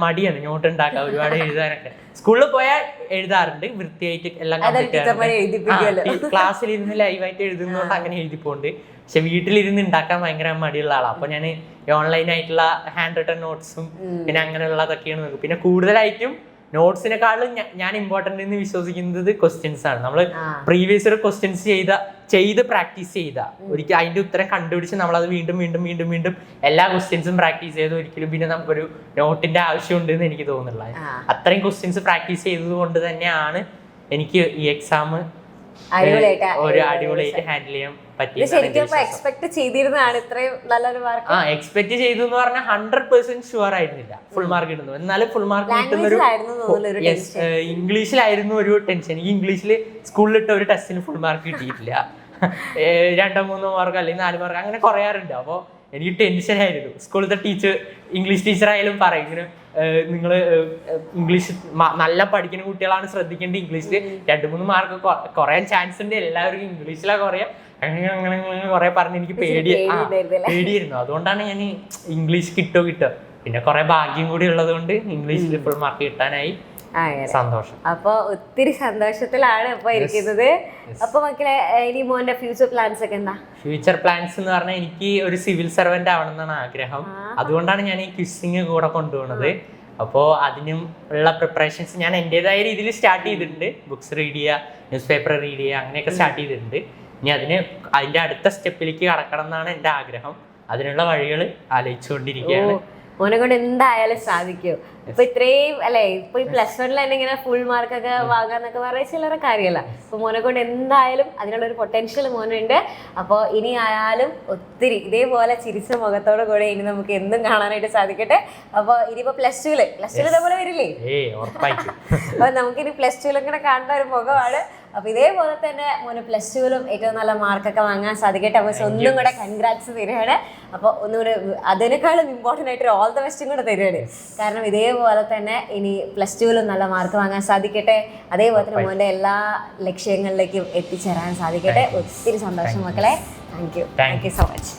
മടിയാണ് നോട്ട് ഉണ്ടാക്കാൻ, ഒരുപാട് എഴുതാനൊക്കെ. സ്കൂളിൽ പോയാൽ എഴുതാറുണ്ട് വൃത്തിയായിട്ട് എല്ലാം. ക്ലാസ്സിലിരുന്ന് ലൈവായിട്ട് എഴുതുന്നതുകൊണ്ട് അങ്ങനെ എഴുതിപ്പോണ്ട്. പക്ഷെ വീട്ടിലിരുന്ന് ഉണ്ടാക്കാൻ ഭയങ്കര മടിയുള്ള ആളാണ്. അപ്പൊ ഞാൻ ഓൺലൈൻ ആയിട്ടുള്ള ഹാൻഡ് റിട്ടൺ നോട്ട്സും പിന്നെ അങ്ങനെയുള്ളതൊക്കെയാണ് നോക്കും. പിന്നെ കൂടുതലായിട്ടും നോട്ട്സിനെക്കാളും ഞാൻ ഇമ്പോർട്ടൻ്റ് എന്ന് വിശ്വസിക്കുന്നത് ക്വസ്റ്റ്യൻസ് ആണ്. നമ്മൾ പ്രീവിയസ് ഇയർ ക്വസ്റ്റ്യൻസ് ചെയ്ത് പ്രാക്ടീസ് ചെയ്ത ഒരിക്കലും അതിന്റെ ഉത്തരം കണ്ടുപിടിച്ച് നമ്മളത് വീണ്ടും വീണ്ടും വീണ്ടും വീണ്ടും എല്ലാ ക്വസ്റ്റ്യൻസും പ്രാക്ടീസ് ചെയ്ത് ഒരിക്കലും പിന്നെ നമുക്കൊരു നോട്ടിന്റെ ആവശ്യമുണ്ട് എന്ന് എനിക്ക് തോന്നുന്നില്ല. അത്രയും ക്വസ്റ്റ്യൻസ് പ്രാക്ടീസ് ചെയ്തത് കൊണ്ട് തന്നെയാണ് എനിക്ക് ഈ എക്സാം ഒരു അടിപൊളിയായിട്ട് ഹാൻഡിൽ ചെയ്യാൻ പറ്റി. എക്സ്പെക്ട് ചെയ്തിരുന്നതാണ് ഇത്രയും നല്ലൊരു മാർക്ക്? എക്സ്പെക്ട് ചെയ്തു എന്ന് പറഞ്ഞാൽ 100% ഷുവർ ആയിരുന്നില്ല ഫുൾ മാർക്ക് കിട്ടുന്നു. എന്നാലും ഫുൾ മാർക്ക് കിട്ടുന്ന ഇംഗ്ലീഷിലായിരുന്നു ഒരു ടെൻഷൻ. എനിക്ക് ഇംഗ്ലീഷിൽ സ്കൂളിലിട്ട ഒരു ടെസ്റ്റിന് ഫുൾ മാർക്ക് കിട്ടിയിട്ടില്ല. 2-3 മാർക്ക് അല്ലെങ്കിൽ 4 മാർക്ക് അങ്ങനെ കുറയാറുണ്ട്. അപ്പോൾ എനിക്ക് ടെൻഷനായിരുന്നു. സ്കൂളിലത്തെ ഇംഗ്ലീഷ് ടീച്ചറായാലും പറയും ഇങ്ങനെ, നിങ്ങൾ ഇംഗ്ലീഷ് നല്ല പഠിക്കുന്ന കുട്ടികളാണ് ശ്രദ്ധിക്കേണ്ടത്. ഇംഗ്ലീഷിൽ 2-3 മാർക്ക് കുറയാൻ ചാൻസ് ഉണ്ട്, എല്ലാവർക്കും ഇംഗ്ലീഷിലാ കുറയാ അങ്ങനെ കുറെ പറഞ്ഞ് എനിക്ക് പേടിയായിരുന്നു. അതുകൊണ്ടാണ് ഞാൻ ഇംഗ്ലീഷ് കിട്ടോ. പിന്നെ കുറെ ഭാഗ്യം കൂടി ഉള്ളത് കൊണ്ട് ഇംഗ്ലീഷിൽ ഫുൾ മാർക്ക് കിട്ടാനായി. സന്തോഷം. അപ്പൊ ഒത്തിരി സന്തോഷത്തിലാണ് ഇപ്പൊ ഇരിക്കുന്നത്. അപ്പൊ മക്കളെ ഇനി മോന്റെ ഫ്യൂച്ചർ പ്ലാൻസ് ഒക്കെ എന്താ? ഫ്യൂച്ചർ പ്ലാൻസ് എന്ന് പറഞ്ഞാൽ എനിക്ക് ഒരു സിവിൽ സർവന്റ് ആവണം എന്നാണ് ആഗ്രഹം. അതുകൊണ്ടാണ് ഞാൻ ഈ ക്വിസിങ് കൂടെ കൊണ്ടുപോകുന്നത്. അപ്പോൾ അതിനും ഉള്ള പ്രിപ്പറേഷൻസ് ഞാൻ എൻ്റെതായ രീതിയിൽ സ്റ്റാർട്ട് ചെയ്തിട്ടുണ്ട്. ബുക്സ് റീഡ് ചെയ്യുക, ന്യൂസ് പേപ്പർ റീഡ് ചെയ്യുക, അങ്ങനെയൊക്കെ സ്റ്റാർട്ട് ചെയ്തിട്ടുണ്ട്. ഇനി അതിന്റെ അടുത്ത സ്റ്റെപ്പിലേക്ക് കടക്കണം എന്നാണ് എൻ്റെ ആഗ്രഹം. അതിനുള്ള വഴികൾ ആലോചിച്ചുകൊണ്ടിരിക്കുകയാണ്. മോനെ കൊണ്ട് എന്തായാലും സാധിക്കും. ഇപ്പൊ ഇത്രയും അല്ലെ, ഇപ്പൊ ഈ +1 തന്നെ ഇങ്ങനെ ഫുൾ മാർക്കൊക്കെ വാങ്ങാന്നൊക്കെ പറയുക ചിലരെ കാര്യമല്ല. അപ്പൊ മോനെ കൊണ്ട് എന്തായാലും അതിനുള്ള ഒരു പൊട്ടൻഷ്യൽ മോനുണ്ട്. അപ്പോൾ ഇനി ആയാലും ഒത്തിരി ഇതേപോലെ ചിരിച്ച മുഖത്തോടെ കൂടെ ഇനി നമുക്ക് എന്തും കാണാനായിട്ട് സാധിക്കട്ടെ. അപ്പൊ ഇനിയിപ്പോ +2 ഇതേപോലെ വരില്ലേ? അപ്പൊ നമുക്കിനി +2 ഇങ്ങനെ കാണുന്ന ഒരു മുഖമാണ്. അപ്പൊ ഇതേപോലെ തന്നെ മോന് പ്ലസ് ടുവിലും ഏറ്റവും നല്ല മാർക്കൊക്കെ വാങ്ങാൻ സാധിക്കട്ടെ. അപ്പൊ ഒന്നും കൂടെ കൺഗ്രാറ്റ്സ് തരികയാണ്. അപ്പൊ ഒന്നുകൂടെ അതിനേക്കാളും ഇമ്പോർട്ടൻ്റ് ആയിട്ട് ഒരു ഓൾ ദ ബെസ്റ്റും കൂടെ തരികയാണ്. കാരണം ഇതേപോലെ തന്നെ ഇനി പ്ലസ് ടുവിലും നല്ല മാർക്ക് വാങ്ങാൻ സാധിക്കട്ടെ. അതേപോലെ തന്നെ മോന്റെ എല്ലാ ലക്ഷ്യങ്ങളിലേക്കും എത്തിച്ചേരാൻ സാധിക്കട്ടെ. ഒത്തിരി സന്തോഷം മക്കളെ. Thank you so much.